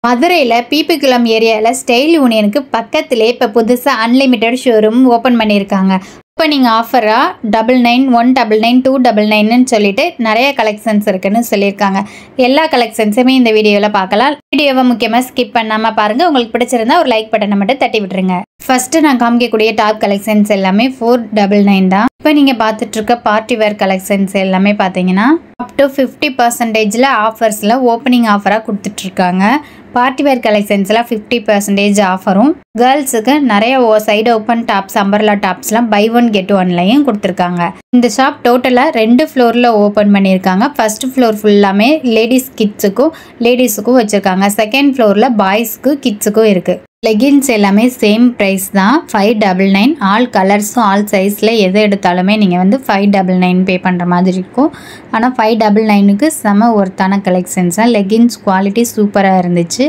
மதுரையில் பிபிகுளம் ஏரியாவில் ஸ்டைல் யூனியனுக்கு பக்கத்திலே இப்போ புதுசாக அன்லிமிட்டெட் ஷோரூம் ஓப்பன் பண்ணியிருக்காங்க. ஓப்பனிங் ஆஃபராக 99, 199, 299ன்னு சொல்லிட்டு நிறைய கலெக்ஷன்ஸ் இருக்குன்னு சொல்லியிருக்காங்க. எல்லா கலெக்ஷன்ஸுமே இந்த வீடியோவில் பார்க்கலாம். வீடியோவை முக்கியமாக ஸ்கிப் பண்ணாமல் பாருங்கள். உங்களுக்கு பிடிச்சிருந்தா ஒரு லைக் பட்டனை மட்டும் தட்டி விட்டுருங்க. ஃபஸ்ட்டு நான் காமிக்கக்கூடிய டாப் கலெக்ஷன்ஸ் எல்லாமே 499 தான். இப்போ நீங்கள் பார்த்துட்ருக்க பார்ட்டி வேர் கலெக்ஷன்ஸ் எல்லாமே பார்த்தீங்கன்னா அப் டு 50% ஆஃபர்ஸில் ஓப்பனிங் ஆஃபராக கொடுத்துட்ருக்காங்க. பார்ட்டி வேர் கலெக்ஷன்ஸில் 50% ஆஃபரும், கேர்ள்ஸுக்கு நிறைய சைடு ஓப்பன் டாப்ஸ், அம்பர்லா டாப்ஸ்லாம் பை ஒன் கெட் ஒன்லையும் கொடுத்துருக்காங்க. இந்த ஷாப் டோட்டலாக 2 ஃப்ளோரில் ஓப்பன் பண்ணியிருக்காங்க. ஃபர்ஸ்ட் ஃப்ளோர் ஃபுல்லாமே லேடிஸுக்கும் வச்சுருக்காங்க. செகண்ட் ஃப்ளோரில் பாய்ஸுக்கு கிட்ஸுக்கும் இருக்குது. லெகின்ஸ் எல்லாமே சேம் ப்ரைஸ் தான், 599. ஆல் கலர்ஸும் ஆல் சைஸில் எது எடுத்தாலுமே நீங்கள் வந்து 599 பே பண்ணுற மாதிரி இருக்கும். ஆனால் 599க்கு செம ஒர்த்தான கலெக்ஷன்ஸ் தான். லெகின்ஸ் குவாலிட்டி சூப்பராக இருந்துச்சு.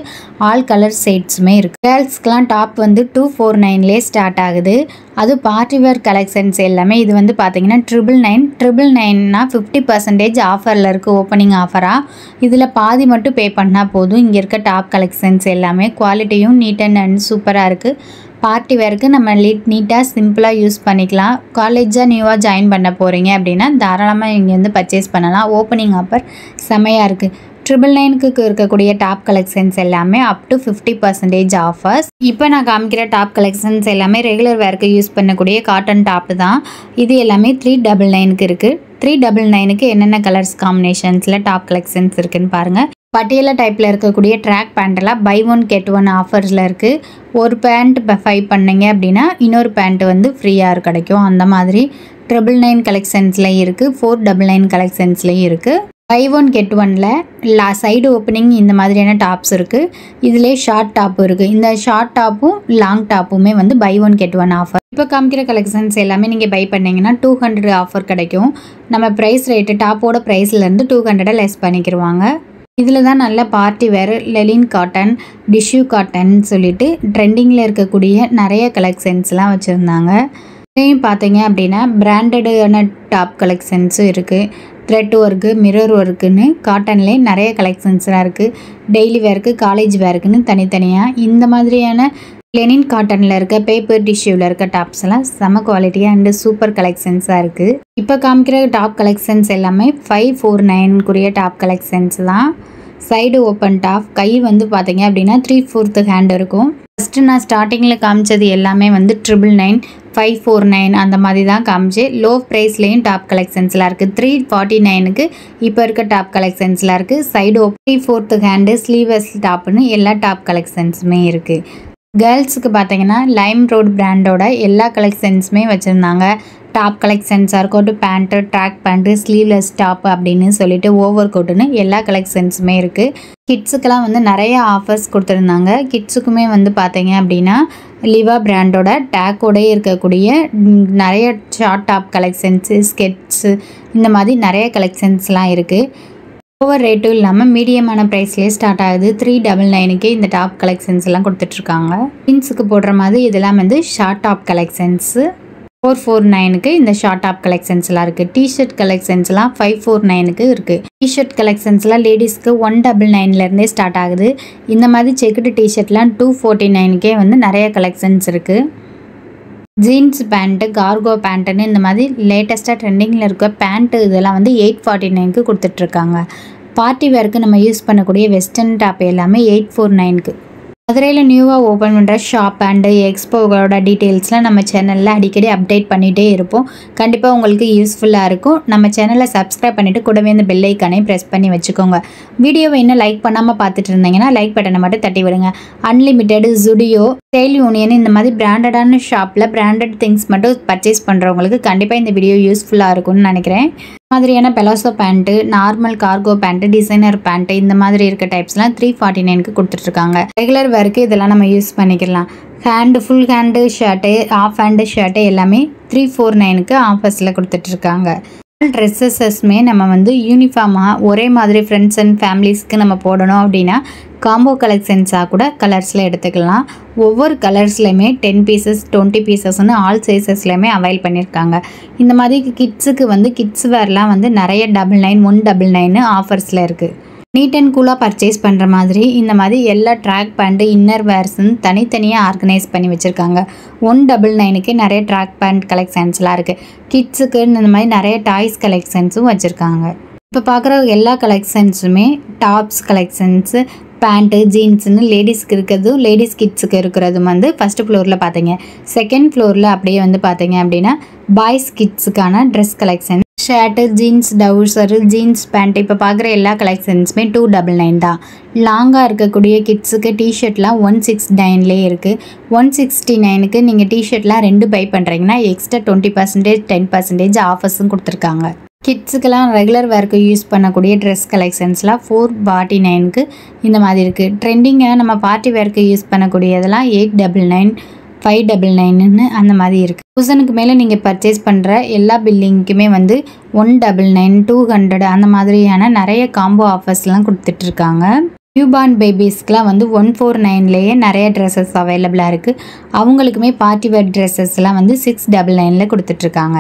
ஆல் கலர் செட்ஸுமே இருக்குது. கேர்ள்ஸ்க்கெலாம் டாப் வந்து 249லேயே ஸ்டார்ட் ஆகுது. அது பார்ட்டி வேர் கலெக்ஷன்ஸ் எல்லாமே இது வந்து பார்த்தீங்கன்னா 999னா 50% ஆஃபரில் இருக்குது. ஓப்பனிங் ஆஃபராக இதில் பாதி மட்டும் பே பண்ணால் போதும். இங்கே இருக்க டாப் கலெக்ஷன்ஸ் எல்லாமே குவாலிட்டியும் நீட் அண்ட் சூப்பராக இருக்குது. பார்ட்டி வேருக்கு நம்ம நீட்டாக சிம்பிளாக யூஸ் பண்ணிக்கலாம். காலேஜாக நியூவாக ஜாயின் பண்ண போகிறீங்க அப்படின்னா தாராளமாக இங்கே வந்து பர்ச்சேஸ் பண்ணலாம். ஓப்பனிங் ஆஃபர் செமையாக இருக்குது. 999க்கு இருக்கக்கூடிய டாப் கலெக்ஷன்ஸ் எல்லாமே அப் டு 50% ஆஃபர்ஸ். இப்போ நான் காமிக்கிற டாப் கலெக்ஷன்ஸ் எல்லாமே ரெகுலர் வேருக்கு யூஸ் பண்ணக்கூடிய காட்டன் டாப்பு தான். இது எல்லாமே 399க்கு இருக்குது. 399க்கு என்னென்ன கலர்ஸ் காம்பினேஷன்ஸில் டாப் கலெக்ஷன்ஸ் இருக்குதுன்னு பாருங்கள். பட்டியலா டைப்பில் இருக்கக்கூடிய ட்ராக் பேண்ட்டெல்லாம் பை ஒன் கெட் ஒன் ஆஃபர்ஸில் இருக்குது. ஒரு பேண்ட் இப்போ 5 பண்ணிங்க அப்படின்னா இன்னொரு பேண்ட் வந்து ஃப்ரீயாக கிடைக்கும். அந்த மாதிரி 999 கலெக்ஷன்ஸ்லையும் இருக்குது, 499 கலெக்ஷன்ஸ்லையும் இருக்குது. பை ஒன் கெட் ஒனில் சைடு ஓப்பனிங் இந்த மாதிரியான டாப்ஸ் இருக்குது. இதிலே ஷார்ட் டாப்பும் இருக்குது. இந்த ஷார்ட் டாப்பும் லாங் டாப்புமே வந்து buy one get one offer. இப்போ காமிக்கிற கலெக்ஷன்ஸ் எல்லாமே நீங்கள் பை பண்ணிங்கன்னா 200 ஆஃபர் கிடைக்கும். நம்ம ப்ரைஸ் ரேட்டு டாப்போட ப்ரைஸ்லேருந்து 200 லெஸ் பண்ணிக்கிடுவாங்க. இதில் தான் நல்ல பார்ட்டி வேறு லெலின் காட்டன், டிஷ்யூ காட்டன் சொல்லிட்டு ட்ரெண்டிங்கில் இருக்கக்கூடிய நிறைய கலெக்ஷன்ஸ்லாம் வச்சுருந்தாங்க. இதையும் பார்த்தீங்க அப்படின்னா பிராண்டடான டாப் கலெக்ஷன்ஸும் இருக்குது. த்ரெட் ஒர்க்கு, மிரர் ஒர்க்குன்னு காட்டன்லேயே நிறைய கலெக்ஷன்ஸ்லாம் இருக்குது. டெய்லி வேருக்கு, காலேஜ் வேருக்குன்னு தனித்தனியாக இந்த மாதிரியான லெனின் காட்டனில் இருக்க, பேப்பர் டிஷ்யூவில் இருக்க டாப்ஸ் எல்லாம் செம குவாலிட்டியாக அண்டு சூப்பர் கலெக்ஷன்ஸாக இருக்குது. இப்போ காமிக்கிற டாப் கலெக்ஷன்ஸ் எல்லாமே 549க்குரிய டாப் கலெக்ஷன்ஸ் தான். சைடு ஓப்பன் டாப், கை வந்து பார்த்தீங்க அப்படின்னா 3/4 ஹேண்ட் இருக்கும். ஃபஸ்ட்டு நான் ஸ்டார்டிங்கில் காமிச்சது எல்லாமே வந்து 999, 549 அந்த மாதிரி தான் காமிச்சு. லோ ப்ரைஸ்லேயும் டாப் கலெக்ஷன்ஸ்லாம் இருக்குது. 349க்கு இப்போ இருக்க டாப் கலெக்ஷன்ஸ்லாம் இருக்குது. சைடு 3/4 ஹேண்டு, ஸ்லீவ்லெஸ் டாப்புன்னு எல்லா டாப் கலெக்ஷன்ஸுமே இருக்குது. கேர்ள்ஸுக்கு பார்த்தீங்கன்னா லைம் ரோட் பிராண்டோட எல்லா கலெக்ஷன்ஸுமே வச்சுருந்தாங்க. டாப் கலெக்ஷன்ஸாக இருக்கட்டும், pant, track pant, sleeveless top அப்படின்னு சொல்லிட்டு ஓவர் கோட்டுன்னு எல்லா கலெக்ஷன்ஸுமே இருக்குது. கிட்ஸுக்கெல்லாம் வந்து நிறைய ஆஃபர்ஸ் கொடுத்துருந்தாங்க. கிட்ஸுக்குமே வந்து பார்த்தீங்க அப்படின்னா லிவா பிராண்டோட டேக்கோடே இருக்கக்கூடிய நிறைய ஷார்ட் டாப் கலெக்ஷன்ஸு, ஸ்கெட்ஸு இந்த மாதிரி நிறைய கலெக்ஷன்ஸ்லாம் இருக்குது. ஓவர் ரேட்டும் இல்லாமல் மீடியமான ப்ரைஸ்லேயே ஸ்டார்ட் ஆகுது. 399க்கே இந்த டாப் கலெக்ஷன்ஸ் எல்லாம் கொடுத்துட்ருக்காங்க. ஜீன்ஸுக்கு போடுற மாதிரி இதெல்லாம் வந்து ஷார்ட் டாப் கலெக்ஷன்ஸு. 449க்கு இந்த ஷார்ட் டாப் கலெக்ஷன்ஸ்லாம் இருக்குது. டிஷர்ட் கலெக்ஷன்ஸ்லாம் 549க்கு இருக்குது. டிஷர்ட் கலெக்ஷன்ஸ்லாம் லேடிஸ்க்கு 199லேருந்தே ஸ்டார்ட் ஆகுது. இந்த மாதிரி செக்குடு டிஷர்ட்லாம் 249க்கே வந்து நிறைய கலெக்ஷன்ஸ் இருக்குது. ஜீன்ஸ் பேண்ட்டு, கார்கோ பேண்ட்டுன்னு இந்த மாதிரி லேட்டஸ்ட்டாக ட்ரெண்டிங்கில் இருக்க பேண்ட்டு இதெல்லாம் வந்து 849க்கு கொடுத்துட்ருக்காங்க. பார்ட்டி வேருக்கு நம்ம யூஸ் பண்ணக்கூடிய வெஸ்டர்ன் டாப் எல்லாமே 849க்கு. மதுரையில் நியூவாக ஓப்பன் பண்ணுற ஷாப் அண்டு எக்ஸ்போவோட டீட்டெயில்ஸ்லாம் நம்ம சேனலில் அடிக்கடி அப்டேட் பண்ணிகிட்டே இருப்போம். கண்டிப்பாக உங்களுக்கு யூஸ்ஃபுல்லாக இருக்கும். நம்ம சேனலை சப்ஸ்கிரைப் பண்ணிவிட்டு கூடவே இந்த பெல் ஐக்கானையும் ப்ரெஸ் பண்ணி வச்சுக்கோங்க. வீடியோவை இன்னும் லைக் பண்ணாமல் பார்த்துட்டு இருந்தீங்கன்னா லைக் பட்டனை மட்டும் தட்டி விடுங்க. அன்லிமிட்டெட், ஜுடியோ, ஸ்டைல் யூனியன் இந்த மாதிரி பிராண்டடான ஷாப்பில் பிராண்டட் திங்ஸ் மட்டும் பர்ச்சேஸ் பண்ணுறவங்களுக்கு கண்டிப்பாக இந்த வீடியோ யூஸ்ஃபுல்லாக இருக்கும்னு நினைக்கிறேன். மாதிரியான palazzo pant, normal cargo pant, designer pant இந்த மாதிரி இருக்க டைப்ஸ்லாம் 349க்கு கொடுத்துட்ருக்காங்க. ரெகுலர் வேருக்கு இதெல்லாம் நம்ம யூஸ் பண்ணிக்கலாம். Full hand shirt, of hand shirt எல்லாமே 349க்கு ஆஃபர்ஸில் கொடுத்துட்ருக்காங்க. ட்ரெஸ்ஸஸ்மே நம்ம வந்து யூனிஃபார்மாக ஒரே மாதிரி ஃப்ரெண்ட்ஸ் அண்ட் ஃபேமிலிஸ்க்கு நம்ம போடணும் அப்படின்னா காம்போ கலெக்ஷன்ஸாக கூட கலர்ஸில் எடுத்துக்கலாம். ஒவ்வொரு கலர்ஸ்லையுமே 10 பீசஸ், 20 பீசஸ்ன்னு ஆல் சைஸஸ்லையுமே அவைல் பண்ணியிருக்காங்க. இந்த மாதிரி கிட்ஸுக்கு வந்து கிட்ஸ் வேர்லாம் வந்து நிறைய 99, 199 ஆஃபர்ஸில் இருக்குது. நீட் அண்ட் கூலாக பர்ச்சேஸ் பண்ணுற மாதிரி இந்த மாதிரி எல்லா ட்ராக் பேண்ட்டு இன்னர் வேர்ஸ்ன்னு தனித்தனியாக ஆர்கனைஸ் பண்ணி வச்சுருக்காங்க. 199க்கு நிறைய ட்ராக் பேண்ட் கலெக்ஷன்ஸ்லாம் இருக்குது. கிட்ஸுக்கு இந்த மாதிரி நிறைய டாய்ஸ் கலெக்ஷன்ஸும் வச்சுருக்காங்க. இப்போ பார்க்குற எல்லா கலெக்ஷன்ஸுமே டாப்ஸ் கலெக்ஷன்ஸு, பேண்ட்டு, ஜீன்ஸுன்னு லேடிஸ்க்கு இருக்கிறதும் லேடிஸ் கிட்ஸுக்கு இருக்கிறதும் வந்து ஃபஸ்ட்டு ஃப்ளோரில் பார்த்தீங்க. செகண்ட் ஃப்ளோரில் அப்படியே வந்து பார்த்தீங்க அப்படின்னா பாய்ஸ் கிட்ஸுக்கான ட்ரெஸ் கலெக்ஷன், ஷர்ட்டு, ஜீன்ஸ் டவுசரு, ஜீன்ஸ் பேண்ட், இப்போ பார்க்குற எல்லா கலெக்ஷன்ஸுமே 299 தான். லாங்காக இருக்கக்கூடிய கிட்ஸுக்கு டிஷர்ட்லாம் 169லேயே இருக்குது. 169க்கு நீங்கள் டிஷர்ட்லாம் 2 பை பண்ணுறீங்கன்னா எக்ஸ்ட்ரா 20%, 10% ஆஃபர்ஸும் கொடுத்துருக்காங்க. கிட்ஸுக்கெல்லாம் ரெகுலர் வேர்க்கு யூஸ் பண்ணக்கூடிய ட்ரெஸ் கலெக்ஷன்ஸ்லாம் 449க்கு இந்த மாதிரி இருக்குது. ட்ரெண்டிங்காக நம்ம பார்ட்டி வேர்க்கு யூஸ் பண்ணக்கூடியதெல்லாம் 899, 599ன்னு அந்த மாதிரி இருக்குது. 1000க்கு மேலே நீங்கள் பர்ச்சேஸ் பண்ணுற எல்லா பில்லிங்க்குமே வந்து 199, 200 அந்த மாதிரியான நிறைய காம்போ ஆஃபர்ஸ்லாம் கொடுத்துட்ருக்காங்க. நியூபார்ன் பேபிஸ்க்கெலாம் வந்து 149லேயே நிறைய ட்ரெஸ்ஸஸ் அவைலபிளாக இருக்குது. அவங்களுக்குமே பார்ட்டி வேர் ட்ரெஸ்ஸஸ்லாம் வந்து 699ல் கொடுத்துட்ருக்காங்க.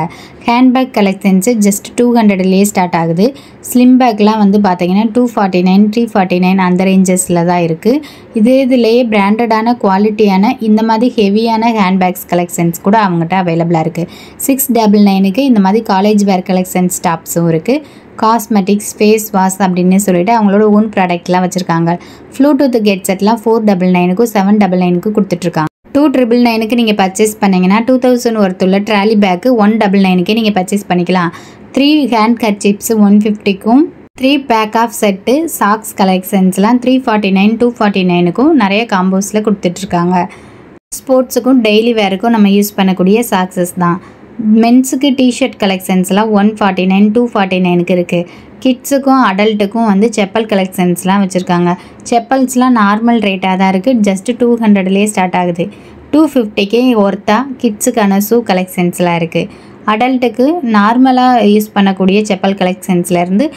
ஹேண்ட்பேக் கலெக்ஷன்ஸு ஜஸ்ட் 200லேயே ஸ்டார்ட் ஆகுது. ஸ்லிம் பேக்லாம் வந்து பார்த்திங்கன்னா 249, 349 அந்த ரேஞ்சஸில் தான் இருக்குது. இதுலேயே பிராண்டடான குவாலிட்டியான இந்த மாதிரி ஹெவியான ஹேண்ட்பேக்ஸ் கலெக்ஷன்ஸ் கூட அவங்ககிட்ட அவைலபிளாக இருக்குது. 699க்கு இந்த மாதிரி காலேஜ் வேர் கலெக்ஷன்ஸ் டாப்ஸும் இருக்குது. காஸ்மெட்டிக்ஸ், ஃபேஸ் வாஷ் அப்படின்னு சொல்லிட்டு அவங்களோட ஓன் ப்ராடக்ட்லாம் வச்சுருக்காங்க. ப்ளூடூத் ஹெட்செட்லாம் 499க்கும் 799க்கும் கொடுத்துட்ருக்காங்க. 299க்கு நீங்கள் பர்ச்சேஸ் பண்ணிங்கன்னா 2000 ஒர்த்துள்ள ட்ராலி பேக்கு 199க்கே நீங்கள் பர்ச்சேஸ் பண்ணிக்கலாம். 3 ஹேண்ட் கர்ச்சீப்ஸு 150க்கும் 3 பேக் ஆஃப் செட்டு சாக்ஸ் கலெக்ஷன்ஸ்லாம் 349, 249க்கும் நிறைய காம்போஸில் கொடுத்துட்ருக்காங்க. ஸ்போர்ட்ஸுக்கும் டெய்லி வேருக்கும் நம்ம யூஸ் பண்ணக்கூடிய சாக்ஸஸ் தான். மென்ஸுக்கு டிஷர்ட் கலெக்ஷன்ஸ்லாம் 149, 249க்கு இருக்குது. கிட்ஸுக்கும் அடல்ட்டுக்கும் வந்து செப்பல் கலெக்ஷன்ஸ்லாம் வச்சுருக்காங்க. செப்பல்ஸ்லாம் நார்மல் ரேட்டாக தான் இருக்குது. ஜஸ்ட்டு 200லேயே ஸ்டார்ட் ஆகுது. 250க்கே ஒர்த்தாக கிட்ஸுக்கான ஷூ கலெக்ஷன்ஸ்லாம் இருக்குது. அடல்ட்டுக்கு நார்மலாக யூஸ் பண்ணக்கூடிய செப்பல் கலெக்ஷன்ஸ்லேருந்து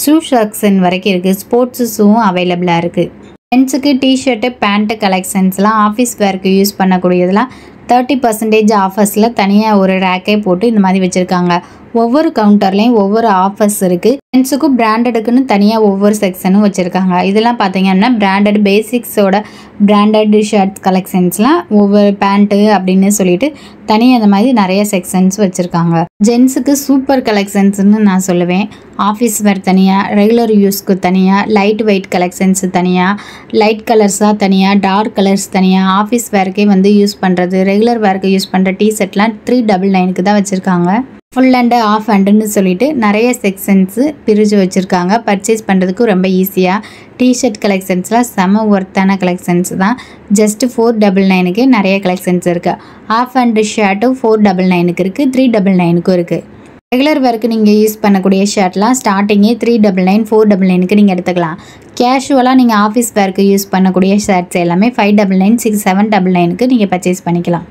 ஷூ செக்ஷன் வரைக்கும் இருக்குது. ஸ்போர்ட்ஸு ஷூவும் அவைலபிளாக இருக்குது. மென்ஸுக்கு டிஷர்ட்டு, பேண்ட்டு கலெக்ஷன்ஸ்லாம் ஆஃபீஸ் வேர்க்கு யூஸ் பண்ணக்கூடியதெல்லாம் 30% ஆஃபர்ஸில் தனியாக ஒரு ரேக்கே போட்டு இந்த மாதிரி வச்சுருக்காங்க. ஒவ்வொரு கவுண்டர்லேயும் ஒவ்வொரு ஆஃபர்ஸ் இருக்குது. மென்ஸுக்கும் பிராண்டடுக்குன்னு தனியாக ஒவ்வொரு செக்ஷனும் வச்சுருக்காங்க. இதெல்லாம் பார்த்தீங்கன்னா பிராண்டட் பேசிக்ஸோட பிராண்டட் ஷர்ட்ஸ் கலெக்ஷன்ஸ்லாம் ஒவ்வொரு பேண்ட்டு அப்படின்னு சொல்லிட்டு தனியாக இந்த மாதிரி நிறைய செக்ஷன்ஸ் வச்சுருக்காங்க. ஜென்ஸுக்கு சூப்பர் கலெக்ஷன்ஸ்னு நான் சொல்லுவேன். ஆஃபீஸ் வேர் தனியாக, ரெகுலர் யூஸ்க்கு தனியாக, லைட் வெயிட் கலெக்ஷன்ஸு தனியாக, லைட் கலர்ஸாக தனியாக, டார்க் கலர்ஸ் தனியாக, ஆஃபீஸ் வேர்க்கே வந்து யூஸ் பண்ணுறது, ரெகுலர் வேர்க்கு யூஸ் பண்ணுற டிஷர்ட்லாம் 399க்கு தான் வச்சுருக்காங்க. ஃபுல் அண்டு ஆஃப் அண்டுன்னு சொல்லிட்டு நிறைய செக்ஷன்ஸு பிரித்து வச்சுருக்காங்க. பர்ச்சேஸ் பண்ணுறதுக்கு ரொம்ப ஈஸியாக. டிஷர்ட் கலெக்ஷன்ஸ்லாம் செம ஒர்த்தான கலெக்ஷன்ஸ் தான். ஜஸ்ட்டு 499க்கு நிறைய கலெக்ஷன்ஸ் இருக்குது. ஆஃப் அண்டு ஷர்ட்டும் 499க்கு இருக்குது, 399க்கும் இருக்குது. ரெகுலர் வேர்க்கு நீங்கள் யூஸ் பண்ணக்கூடிய ஷர்ட்லாம் ஸ்டார்டிங்கே 399, 499க்கு நீங்கள் எடுத்துக்கலாம். கேஷுவலாக நீங்கள் ஆஃபீஸ் வேர்க்கு யூஸ் பண்ணக்கூடிய ஷர்ட்ஸ் எல்லாமே 599, 6, 799க்கு நீங்கள் பர்ச்சேஸ் பண்ணிக்கலாம்.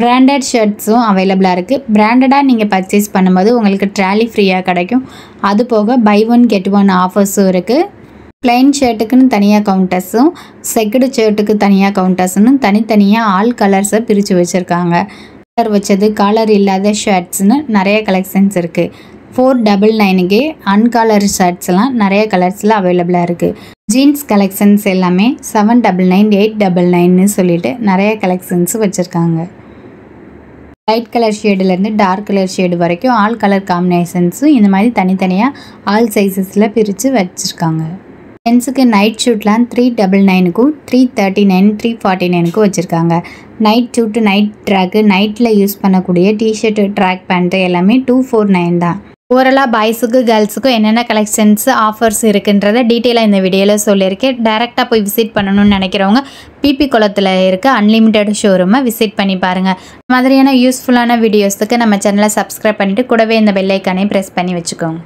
பிராண்டட் ஷர்ட்ஸும் அவைலபிளாக இருக்குது. பிராண்டடாக நீங்கள் பர்ச்சேஸ் பண்ணும்போது உங்களுக்கு ட்ராலி ஃப்ரீயாக கிடைக்கும். அது போக பை 1 get 1 ஆஃபர்ஸும் இருக்குது. ப்ளைன் ஷர்ட்டுக்குன்னு தனியாக கவுண்டர்ஸும், செக்குடு ஷர்ட்டுக்கு தனியாக கவுண்டர்ஸ்னு தனித்தனியாக ஆல் கலர்ஸை பிரித்து வச்சுருக்காங்க. கலர் வச்சது, கலர் இல்லாத ஷர்ட்ஸ்னு நிறைய கலெக்ஷன்ஸ் இருக்குது. 499க்கே அன்கலர் ஷர்ட்ஸ்லாம் நிறைய கலர்ஸில் அவைலபிளாக இருக்குது. ஜீன்ஸ் கலெக்ஷன்ஸ் எல்லாமே 799, 899ன்னு சொல்லிட்டு நிறைய கலெக்ஷன்ஸ் வச்சுருக்காங்க. லைட் கலர் ஷேடுலேருந்து டார்க் கலர் ஷேடு வரைக்கும் ஆல் கலர் காம்பினேஷன்ஸும் இந்த மாதிரி தனித்தனியாக ஆல் சைஸஸில் பிரித்து வச்சுருக்காங்க. ஜென்ஸுக்கு நைட் ஷூட்லாம் 399க்கும் 339, 349க்கும் வச்சுருக்காங்க. நைட் ஷூட்டு, நைட் ட்ராக்கு, நைட்டில் யூஸ் பண்ணக்கூடிய டிஷர்ட்டு, ட்ராக் பேண்ட்டு எல்லாமே 249 தான். ஓவரலாக பாய்ஸுக்கு கேர்ள்ஸுக்கும் என்னென்ன கலெக்ஷன்ஸ் ஆஃபர்ஸ் இருக்குன்றதை டீட்டெயிலாக இந்த வீடியோவில் சொல்லியிருக்கேன். டேரெக்டாக போய் விசிட் பண்ணணும்னு நினைக்கிறவங்க பிபி குளத்தில் இருக்க அன்லிமிட்டெட் ஷோரூமை விசிட் பண்ணி பாருங்கள். மாதிரியான யூஸ்ஃபுல்லான வீடியோஸுக்கு நம்ம சேனலை சப்ஸ்கிரைப் பண்ணிவிட்டு கூடவே இந்த பெல் ஐக்கானை ப்ரெஸ் பண்ணி வச்சுக்கோங்க.